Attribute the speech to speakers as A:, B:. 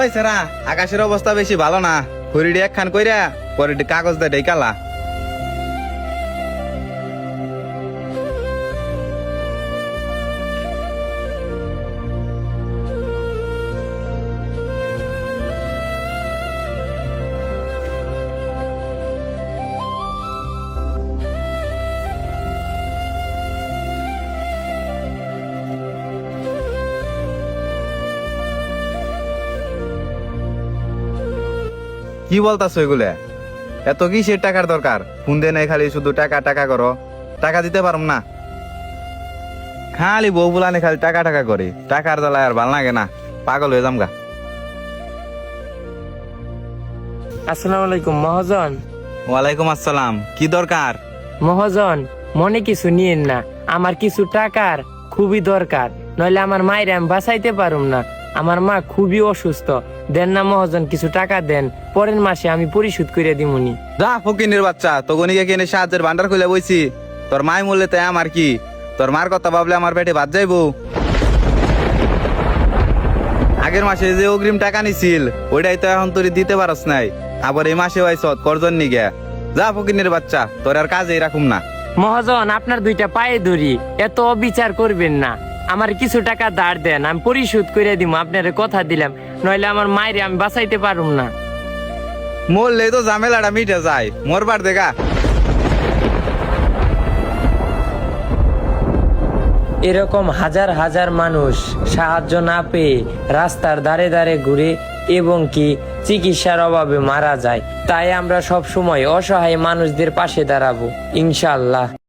A: ওই সেরা আকাশের অবস্থা বেশি ভালো না, হরিডি একখান কইরা পরে কাগজ দিয়ে ঢেকালা। কি বলতাছো এগুলা? এত কিসের টাকার দরকার? ফোন দিয়ে নাই খালি শুধু টাকা টাকা করো, টাকা দিতে পারম না। খালি বউ বুলানে খালি টাকা টাকা করে, টাকার জ্বালায় আর ভাল লাগে না, পাগল হয়ে যামগা।
B: আসসালামু আলাইকুম মহাজন।
A: ওয়ালাইকুম আসসালাম, কি দরকার?
B: মহাজন, মনে কিছু নিয়েন না, আমার কিছু টাকার খুবই দরকার, নইলে আমার মায়ের আমি বাঁচাইতে পারুম না। আমার মা খুবই অসুস্থ, দেন না মহাজন, কিছু টাকা দেন, পরের মাসে আমি পরিশোধ করে দিমুনি।
A: যা ফকিনের বাচ্চা, তো গনিকে কিনে সাহায্যের ভান্ডার খুলে বইছি। তোর মাই মূল্যে তাই আমার কি? তোর মার কথা ভাবলে আমার পেটে ভাত যাইবো। আগের মাসে যে অগ্রিম টাকা নিছিল ওইটাই তো এখন তোর দিতে পারস নাই, আবার এই মাসে আইস করজন নিগে। যা ফকিনের বাচ্চা, তোর আর কাজেই রাখুম না।
B: মহাজন, আপনার দুইটা পায়ে ধরি, এত অবিচার করবেন না, আমার কিছু টাকা ধার দেন, আমি পরিশোধ করে দিব, আপনার কথা দিলাম, নইলে আমার মায়ের আমি বাঁচাইতে পারুম না।
A: মরলে তো ঝামেলাটা মিটে যায়, মরবার দেখা।
B: এরকম হাজার হাজার মানুষ সাহায্য না পেয়ে রাস্তার ধারে ধারে ঘুরে এবং কি চিকিৎসার অভাবে মারা যায়। তাই আমরা সব সময় অসহায় মানুষদের পাশে দাঁড়াবো ইনশাআল্লাহ।